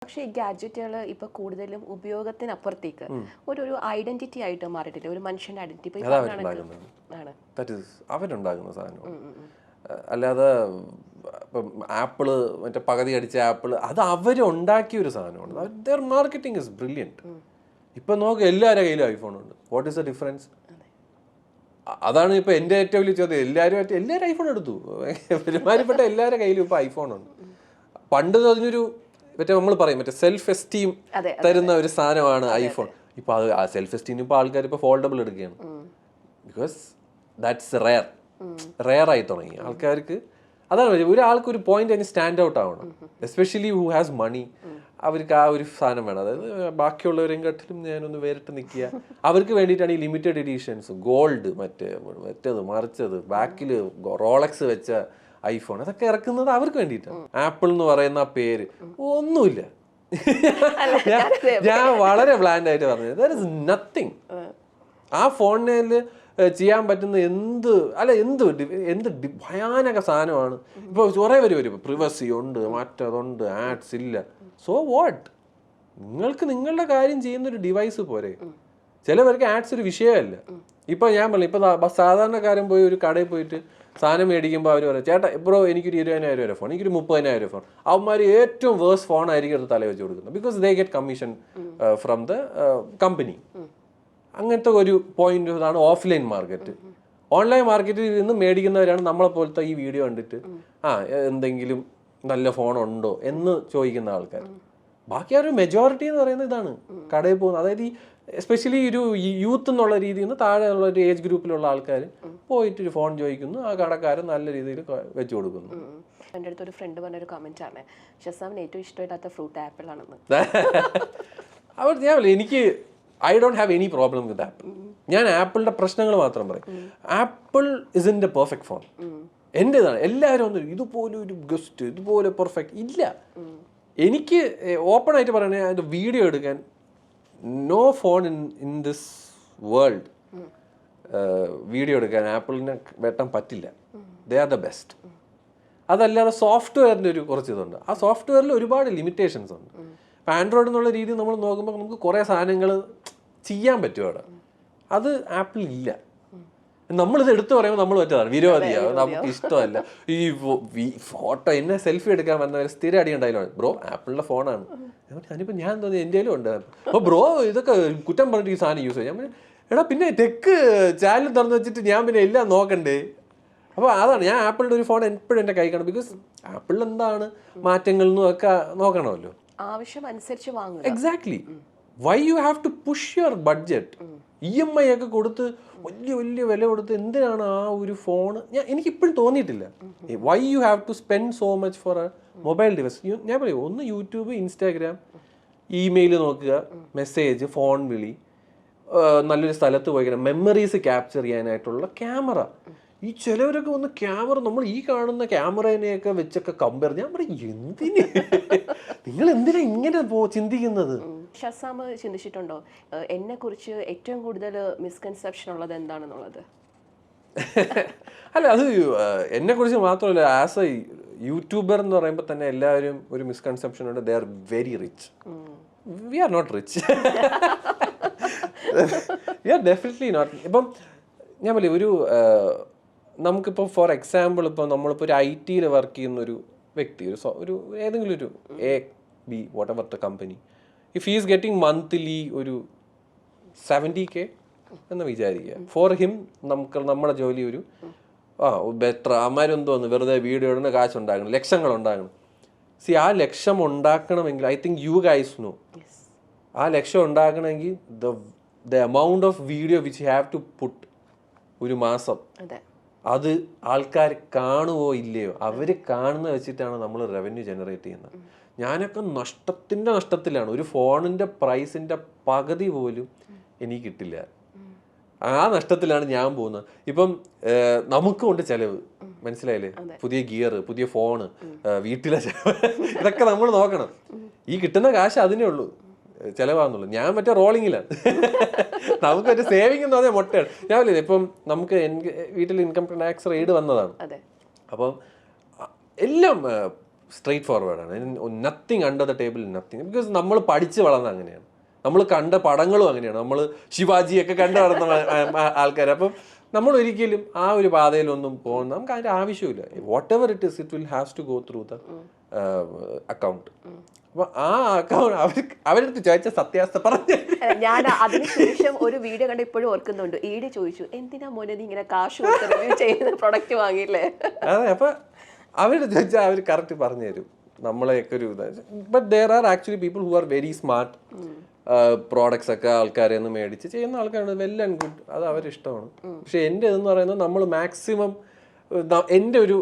പക്ഷേ ഈ ഗാഡ്ജറ്റുകൾ ഇപ്പൊ കൂടുതലും ഉപയോഗത്തിനപ്പുറത്തേക്ക് ഒരു ഐഡന്റിറ്റി ആയിട്ട് മാറിയിട്ടില്ല, ഒരു മനുഷ്യന്റെ ഐഡന്റിറ്റി ആണ് അവരുണ്ടാക്കുന്ന സാധനം. അല്ലാതെ ഇപ്പം ആപ്പിള് മറ്റേ പകുതി അടിച്ച ആപ്പിള് അത് അവരുണ്ടാക്കിയ ഒരു സാധനമാണ്. There marketing is brilliant. ഇപ്പം നോക്ക് എല്ലാവരുടെ കയ്യിലും ഐഫോൺ ഉണ്ട്. What is the difference? അതാണ് ഇപ്പം എൻ്റെ ഏറ്റവും വലിയ ചോദ്യം. എല്ലാവരും ഐഫോൺ എടുത്തു. പെരുമാറ്റപ്പെട്ട എല്ലാവരുടെ കയ്യിലും ഇപ്പം ഐഫോണുണ്ട്. പണ്ട് അതിനൊരു മറ്റേ നമ്മൾ പറയും മറ്റേ സെൽഫ് എസ്റ്റീം തരുന്ന ഒരു സാധനമാണ് ഐഫോൺ. ഇപ്പം അത് ആ സെൽഫ് എസ്റ്റീം ഇപ്പോൾ ആൾക്കാർ ഇപ്പോൾ ഫോൾഡബിൾ എടുക്കുകയാണ്. ബിക്കോസ് ദാറ്റ്സ് റെയർ ആയി തുടങ്ങി ആൾക്കാർക്ക്. അതാണ് ഒരാൾക്ക് ഒരു പോയിന്റ് അതിന് സ്റ്റാൻഡ് ഔട്ട് ആവണം. എസ്പെഷ്യലി ഹു ഹാസ് മണി. അവർക്ക് ആ ഒരു സാധനം വേണം. അതായത് ബാക്കിയുള്ളവരെക്കാട്ടിലും ഞാനൊന്ന് വേറിട്ട് നിൽക്കുക. അവർക്ക് വേണ്ടിയിട്ടാണ് ഈ ലിമിറ്റഡ് എഡിഷൻസ്, ഗോൾഡ്, മറ്റേത് മറിച്ചത്, ബാക്കിൽ റോളക്സ് വെച്ച ഐഫോൺ, അതൊക്കെ ഇറക്കുന്നത് അവർക്ക് വേണ്ടിയിട്ടാണ്. ആപ്പിൾ എന്ന് പറയുന്ന പേര് ഒന്നുമില്ല. ഞാൻ വളരെ ബ്ലാൻഡ് ആയിട്ട് പറഞ്ഞത് ദർ ഇസ് നത്തിങ്. ആ ഫോണിൽ ചെയ്യാൻ പറ്റുന്ന എന്ത് ഭയാനക സാധനമാണ്. ഇപ്പോൾ കുറേ വരും പ്രിവസി ഉണ്ട്, മറ്റതുണ്ട്, ആഡ്സ് ഇല്ല. So what? നിങ്ങൾക്ക് നിങ്ങളുടെ കാര്യം ചെയ്യുന്നൊരു ഡിവൈസ് പോരെ. ചിലവർക്ക് ആഡ്സ് ഒരു വിഷയമല്ല. ഇപ്പം ഞാൻ പറഞ്ഞു, ഇപ്പം സാധാരണക്കാരൻ പോയി ഒരു കടയിൽ പോയിട്ട് സാധനം മേടിക്കുമ്പോൾ അവർ പറയും, ചേട്ടാ ബ്രോ എനിക്കൊരു 20,000 രൂപ ഫോൺ, എനിക്കൊരു 30,000 ഫോൺ. അവന്മാർ ഏറ്റവും വേഴ്സ് ഫോണായിരിക്കും അത് തല വെച്ച് കൊടുക്കുന്നത്. Because they get commission from the company. അങ്ങനത്തെ ഒരു പോയിന്റ് ഇതാണ് ഓഫ്ലൈൻ മാർക്കറ്റ്. ഓൺലൈൻ മാർക്കറ്റിൽ നിന്ന് മേടിക്കുന്നവരാണ് നമ്മളെ പോലത്തെ ഈ വീഡിയോ കണ്ടിട്ട് എന്തെങ്കിലും നല്ല ഫോൺ ഉണ്ടോ എന്ന് ചോദിക്കുന്ന ആൾക്കാർ. ബാക്കി ആ ഒരു മെജോറിറ്റി എന്ന് പറയുന്നത് ഇതാണ് കടയിൽ പോകുന്നത്. അതായത് ഈ എസ്പെഷ്യലി ഒരു യൂത്ത് എന്നുള്ള രീതിയിൽ നിന്ന് താഴെയുള്ള ഒരു ഏജ് ഗ്രൂപ്പിലുള്ള ആൾക്കാർ പോയിട്ട് ഒരു ഫോൺ ചോദിക്കുന്നു, ആ കടക്കാരൻ നല്ല രീതിയിൽ വെച്ചു കൊടുക്കുന്നു. എൻ്റെ അടുത്തൊരു ഫ്രണ്ട് പറഞ്ഞൊരു കമന്റ് ആണ്, ഷസാമിന് ഏറ്റവും ഇഷ്ടമില്ലാത്ത ഫ്രൂട്ട് ആപ്പിൾ ആണെന്ന്. അവർ എനിക്ക് I don't have any problem with Apple. ഞാൻ ആപ്പിളിന്റെ പ്രശ്നങ്ങൾ മാത്രം പറയും. Apple is in the perfect phone. എൻ്റെതാണ്. എല്ലാവരും ഒന്നും ഇതുപോലെ ഒരു ഗസ്റ്റ് ഇതുപോലെ പെർഫെക്റ്റ് ഇല്ല. എനിക്ക് ഓപ്പൺ ആയിട്ട് പറയണേ, അതിൻ്റെ വീഡിയോ എടുക്കാൻ no phone in this world video എടുക്കാൻ ആപ്പിളിനെ വെട്ടാൻ പറ്റില്ല. They are the best. അതല്ലാതെ സോഫ്റ്റ്വെയറിൻ്റെ ഒരു കുറച്ച് ഇതുണ്ട്. ആ സോഫ്റ്റ്വെയറിൽ ഒരുപാട് ലിമിറ്റേഷൻസ് ഉണ്ട്. ഇപ്പം ആൻഡ്രോയിഡ് എന്നുള്ള രീതിയിൽ നമ്മൾ നോക്കുമ്പോൾ നമുക്ക് കുറേ സാധനങ്ങൾ ചെയ്യാൻ പറ്റും അവിടെ. അത് ആപ്പിൾ ഇല്ല. നമ്മളിത് എടുത്തു പറയുമ്പോൾ നമ്മൾ പറ്റതാണ് വിരോധിയാണ്, നമുക്ക് ഇഷ്ടമല്ല. ഈ ഫോട്ടോ എന്നെ സെൽഫി എടുക്കാൻ വന്നവർ സ്ഥിരം അടിയുണ്ടായാലും ബ്രോ ആപ്പിളിൻ്റെ ഫോണാണ്. ഞാനിപ്പോൾ ഞാൻ തോന്നി എൻ്റെ കയ്യിലും ഉണ്ട്. അപ്പോൾ ബ്രോ ഇതൊക്കെ കുറ്റം പറഞ്ഞിട്ട് ഈ സാധനം യൂസ് ചെയ്യും. ഞാൻ എടാ പിന്നെ ടെക്ക് ചാനൽ തുറന്നു വെച്ചിട്ട് ഞാൻ പിന്നെ എല്ലാം നോക്കണ്ടേ. അപ്പോൾ അതാണ് ഞാൻ ആപ്പിളിൻ്റെ ഒരു ഫോൺ എപ്പോഴും എൻ്റെ കൈ കാണും. ബിക്കോസ് ആപ്പിളിൽ എന്താണ് മാറ്റങ്ങൾ എന്നൊക്കെ നോക്കണമല്ലോ. ആവശ്യം അനുസരിച്ച് വാങ്ങുക. Exactly. Why you have to push your budget? EMI ഒക്കെ കൊടുത്ത് വലിയ വില കൊടുത്ത് എന്തിനാണ് ആ ഒരു ഫോൺ? എനിക്കിപ്പോഴും തോന്നിയിട്ടില്ല why you have to spend so much for a mobile device. ഞാൻ പറയും, ഒന്ന് യൂട്യൂബ്, ഇൻസ്റ്റാഗ്രാം, ഇമെയിൽ നോക്കുക, മെസ്സേജ്, ഫോൺ വിളി, നല്ലൊരു സ്ഥലത്ത് പോയി മെമ്മറീസ് ക്യാപ്ചർ ചെയ്യാനായിട്ടുള്ള ക്യാമറ. ഈ ചിലവരൊക്കെ ഒന്ന് ക്യാമറ നമ്മൾ ഈ കാണുന്ന ക്യാമറേനെയൊക്കെ വെച്ചൊക്കെ കമ്പയർ. ഞാൻ പറയും എന്തിന് നിങ്ങൾ എന്തിനാ ഇങ്ങനെ ചിന്തിക്കുന്നത്? ഷസാം ചിന്തിച്ചിട്ടുണ്ടോ എന്നെ കുറിച്ച് ഏറ്റവും കൂടുതൽ മിസ്കൺസെപ്ഷൻ ഉള്ളത് എന്താണെന്നുള്ളത്? അല്ല, അത് എന്നെ കുറിച്ച് മാത്രമല്ല, ആസ് എ യൂട്യൂബർ എന്ന് പറയുമ്പോൾ തന്നെ എല്ലാവരും ഒരു മിസ്കൺസെപ്ഷൻ ഉണ്ട്. They are very rich. We are not rich. We are definitely not. ഇപ്പം ഞാൻ പറയും, ഒരു നമുക്കിപ്പോൾ ഫോർ എക്സാമ്പിൾ ഇപ്പോൾ നമ്മളിപ്പോൾ ഒരു IT വർക്ക് ചെയ്യുന്നൊരു വ്യക്തി, ഒരു ഏതെങ്കിലും ഒരു A, B, what ever the company, if he is getting monthly ഒരു 70K എന്ന് വിചാരിക്കുക. ഫോർ ഹിം നമ്മുടെ ജോലി ഒരു ബെറ്റർ അമ്മാരെന്തോ ഒന്ന് വെറുതെ വീഡിയോ ഇടുന്ന കാശുണ്ടാകണം, ലക്ഷങ്ങൾ ഉണ്ടാകണം. ആ ലക്ഷം ഉണ്ടാക്കണമെങ്കിൽ I think you guys know, ആ ലക്ഷം ഉണ്ടാക്കണമെങ്കിൽ the amount of video which have to put ഒരു മാസം, അത് ആൾക്കാർ കാണുമോ ഇല്ലയോ? അവർ കാണുന്ന വെച്ചിട്ടാണ് നമ്മൾ റവന്യൂ ജനറേറ്റ് ചെയ്യുന്നത്. ഞാനൊക്കെ നഷ്ടത്തിലാണ്. ഒരു ഫോണിൻ്റെ പ്രൈസിൻ്റെ പകുതി പോലും എനിക്ക് കിട്ടില്ല. ആ നഷ്ടത്തിലാണ് ഞാൻ പോകുന്നത്. ഇപ്പം നമുക്കുണ്ട് ചിലവ്, മനസ്സിലായില്ലേ? പുതിയ ഗിയർ, പുതിയ ഫോണ്, വീട്ടിലെ ചിലവ്, ഇതൊക്കെ നമ്മൾ നോക്കണം. ഈ കിട്ടുന്ന കാശ് അതിനേ ഉള്ളൂ, ചിലവാന്നുള്ളൂ. ഞാൻ മറ്റേ റോളിങ്ങിലാണ്. നമുക്ക് മറ്റേ സേവിങ് എന്ന് പറഞ്ഞാൽ മൊട്ടയാണ്. ഞാൻ പറയില്ലേ, ഇപ്പം നമുക്ക് വീട്ടിൽ ഇൻകം ടാക്സ് റെയ്ഡ് വന്നതാണ്. അപ്പം എല്ലാം സ്ട്രെയിറ്റ് ഫോർവേഡാണ്. Nothing under the table, nothing. Because നമ്മൾ പഠിച്ച് വളർന്ന അങ്ങനെയാണ്, നമ്മൾ കണ്ട പടങ്ങളും അങ്ങനെയാണ്, നമ്മൾ ശിവാജിയൊക്കെ കണ്ടു വളർന്ന ആൾക്കാർ. അപ്പം നമ്മൾ ഒരിക്കലും ആ ഒരു പാതയിലൊന്നും പോകുന്ന നമുക്ക് അതിൻ്റെ ആവശ്യമില്ല. What ever it is, it will has to go through the account. അപ്പൊ ആ അക്കൗണ്ട് അവരെടുത്ത് ചോദിച്ച സത്യാവസ്ഥ പറഞ്ഞു. ഞാൻ അതിനുശേഷം ഒരു വീഡിയോ കണ്ട് ഇപ്പോഴും ഓർക്കുന്നുണ്ട്. ഈടി ചോദിച്ചു, എന്തിനാ മോനെ നീ ഇങ്ങനെ കാശ് റിവ്യൂ ചെയ്യുന്ന പ്രൊഡക്റ്റ് വാങ്ങിയില്ലേ? അതെ, അപ്പൊ അവരുടെ ചോദിച്ചാൽ അവർ കറക്റ്റ് പറഞ്ഞു തരും നമ്മളെയൊക്കെ ഒരു ഇത്. But there are actually people who are very smart. Products ഒക്കെ ആൾക്കാരെ നിന്ന് മേടിച്ച് ചെയ്യുന്ന ആൾക്കാരാണ്, വെൽ ആൻഡ് ഗുഡ്, അത് അവരിഷ്ടമാണ്. പക്ഷെ എൻ്റെ ഇതെന്ന് പറയുന്നത് നമ്മൾ മാക്സിമം എൻ്റെ ഒരു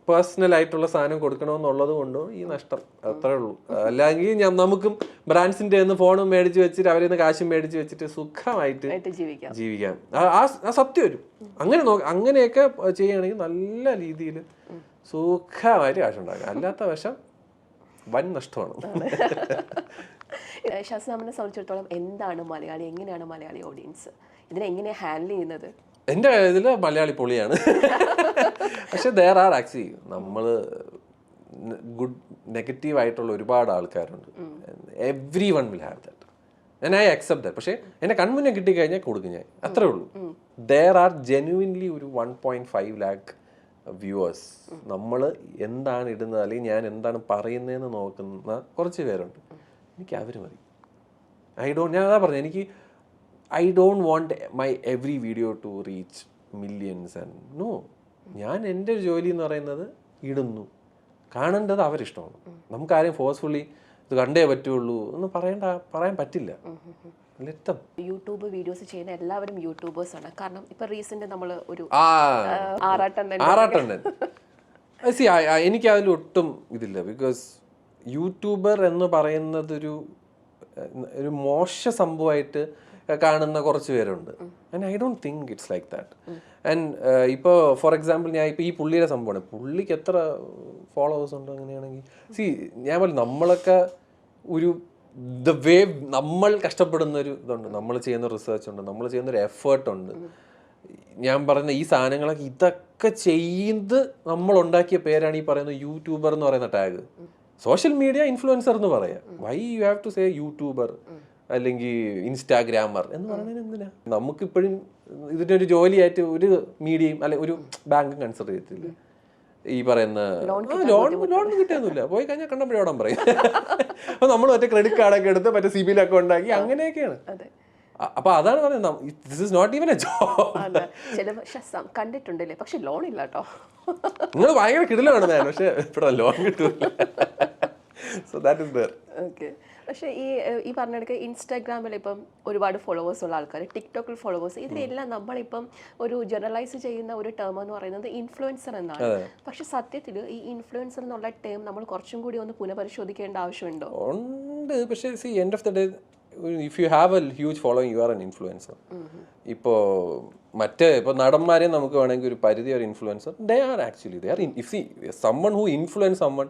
പേഴ്സണൽ ആയിട്ടുള്ള സാധനം കൊടുക്കണമെന്നുള്ളത് കൊണ്ട് ഈ നഷ്ടം അത്രേ ഉള്ളൂ. അല്ലെങ്കിൽ നമുക്കും ബ്രാൻഡ്സിൻ്റെ നിന്ന് ഫോണും മേടിച്ച് വെച്ചിട്ട് അവരിൽ നിന്ന് കാശും മേടിച്ച് വെച്ചിട്ട് സുഖമായിട്ട് ജീവിക്കാം. ആ സത്യം വരും. അങ്ങനെയൊക്കെ ചെയ്യുകയാണെങ്കിൽ നല്ല രീതിയിൽ സുഖമായിട്ട് കാശുണ്ടാക്കാം. അല്ലാത്ത വശം വൻ നഷ്ടമാണ്. ഷാസ്നാമിനെ സംബന്ധിച്ചിടത്തോളം എന്താണ് മലയാളി, എങ്ങനെയാണ് മലയാളി ഓഡിയൻസ് ഇതിനെ എങ്ങനെയാണ് ഹാൻഡിൽ ചെയ്യുന്നത്? എൻ്റെ ഇതിൽ മലയാളി പൊളിയാണ്. പക്ഷെ ദേർ ആർ ആക്ച്വലി നമ്മൾ ഗുഡ് നെഗറ്റീവ് ആയിട്ടുള്ള ഒരുപാട് ആൾക്കാരുണ്ട്. Every one will have that and I accept that. പക്ഷേ എന്നെ കൺമുന്നെ കിട്ടിക്കഴിഞ്ഞാൽ കൊടുക്കും ഞാൻ, അത്രേ ഉള്ളൂ. ദേർ ആർ ജെന്യുവിൻലി ഒരു 1.5 lakh വ്യൂവേഴ്സ്. നമ്മൾ എന്താണ് ഇടുന്നത് അല്ലെങ്കിൽ ഞാൻ എന്താണ് പറയുന്നതെന്ന് നോക്കുന്ന കുറച്ച് പേരുണ്ട്. എനിക്ക് അവർ മതി. ഞാൻ അതാ പറഞ്ഞു, എനിക്ക് I don't want my every video to reach millions and no. ഞാൻ എൻ്റെ ഒരു ജോലി എന്ന് പറയുന്നത് ഇടുന്നു, കാണേണ്ടത് അവരിഷ്ടമാണ്. നമുക്കാരെയും ഫോഴ്സ്ഫുള്ളി ഇത് കണ്ടേ പറ്റുള്ളൂ എന്ന് പറയാൻ പറ്റില്ല. യൂട്യൂബ് വീഡിയോസ് ചെയ്യുന്ന എല്ലാവരും യൂട്യൂബേഴ്സാണ്. കാരണം ഇപ്പൊ റീസെന്റ് നമ്മൾ ഒരു ആറാട്ടണ്ണൻ എനിക്ക് അതിൽ ഒട്ടും ഇതില്ല. ബിക്കോസ് യൂട്യൂബർ എന്ന് പറയുന്നത് ഒരു മോശ സംഭവമായിട്ട് കാണുന്ന കുറച്ച് പേരുണ്ട്. And I don't think it's like that. And ഇപ്പോൾ ഫോർ എക്സാമ്പിൾ ഞാൻ ഇപ്പോൾ ഈ പുള്ളിയുടെ സംഭവമാണ്, പുള്ളിക്ക് എത്ര ഫോളോവേഴ്സ് ഉണ്ട് അങ്ങനെയാണെങ്കിൽ ഞാൻ പോലെ നമ്മളൊക്കെ ഒരു ദ വേ നമ്മൾ കഷ്ടപ്പെടുന്ന ഒരു ഇതുണ്ട്, നമ്മൾ ചെയ്യുന്ന റിസർച്ച് ഉണ്ട്, നമ്മൾ ചെയ്യുന്നൊരു എഫേർട്ട് ഉണ്ട്. ഞാൻ പറയുന്ന ഈ സാധനങ്ങളൊക്കെ ഇതൊക്കെ ചെയ്ത് നമ്മൾ ഉണ്ടാക്കിയ പേരാണ് ഈ പറയുന്ന യൂട്യൂബർ എന്ന് പറയുന്ന ടാഗ്. സോഷ്യൽ മീഡിയ ഇൻഫ്ലുവൻസർ എന്ന് പറയാം. Why you have to say YouTuber അല്ലെങ്കിൽ ഇൻസ്റ്റാഗ്രാമർ എന്ന് പറയുന്നത് എന്തിനാ? നമുക്കിപ്പോഴും ഇതിൻ്റെ ഒരു ജോലിയായിട്ട് ഒരു മീഡിയയും അല്ലെ ഒരു ബാങ്കും കൺസിഡർ ചെയ്യത്തില്ല. ഈ പറയുന്ന ലോൺ കിട്ടിയൊന്നുമില്ല, പോയി കഴിഞ്ഞാൽ കണ്ടപ്പോഴോടാൻ പറയും. അപ്പോൾ നമ്മൾ മറ്റേ ക്രെഡിറ്റ് കാർഡൊക്കെ എടുത്ത് മറ്റേ സിബിൽ ഒക്കെ ഉണ്ടാക്കി അങ്ങനെയൊക്കെയാണ്. അപ്പൊ അതാണ് പറയുന്നത്, this is not even a job. കണ്ടിട്ടുണ്ടല്ലേ, പക്ഷെ ലോൺ ഇല്ല കേട്ടോ. നിങ്ങൾ ഭയങ്കര കിടലാണ് ഞാൻ, പക്ഷെ ഇവിടെ ലോൺ കിട്ടൂല. So that is there. Okay. പക്ഷേ ഈ പറഞ്ഞിടക്ക് ഇൻസ്റ്റാഗ്രാമിൽ ഇപ്പം ഒരുപാട് ഫോളോവേഴ്സ് ഉള്ള ആൾക്കാർ, ടിക്ടോക്കിൽ ഫോളോവേഴ്സ്, ഇതിനെല്ലാം നമ്മളിപ്പം ഒരു ജനറലൈസ് ചെയ്യുന്ന ഒരു ടേം എന്ന് പറയുന്നത് ഇൻഫ്ലുവൻസർ എന്നാണ്. പക്ഷെ സത്യത്തിൽ ഈ ഇൻഫ്ലുവൻസർ എന്നുള്ള ടേം നമ്മൾ കുറച്ചും കൂടി ഒന്ന് പുനഃപരിശോധിക്കേണ്ട ആവശ്യമുണ്ടോ? ഉണ്ട്. പക്ഷേ end of the day if you have a huge following you are an influencer. ഇപ്പോൾ നടന്മാരെ നമുക്ക് വേണമെങ്കിൽ ഒരു പരിധി ഒരു influencer. They are actually they are someone who influence someone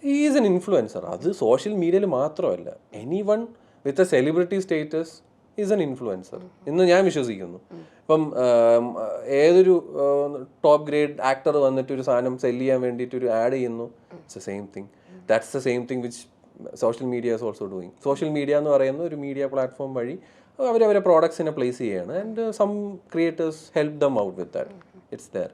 is an influencer. അത് സോഷ്യൽ മീഡിയയിൽ മാത്രമല്ല, anyone with a celebrity status is an influencer എന്ന് ഞാൻ വിശ്വസിക്കുന്നു. ഇപ്പം ഏതൊരു ടോപ്പ് ഗ്രേഡ് ആക്ടർ വന്നിട്ട് ഒരു സാധനം സെല് ചെയ്യാൻ വേണ്ടിയിട്ട് ഒരു ആഡ് ചെയ്യുന്നു, it's a same thing. That's the same thing which social media is also doing. Social media എന്ന് പറയുന്ന ഒരു മീഡിയ പ്ലാറ്റ്ഫോം വഴി അവരവരെ പ്രോഡക്ട്സിനെ പ്ലേസ് ചെയ്യുകയാണ്. And some creators help them out with that. It's there.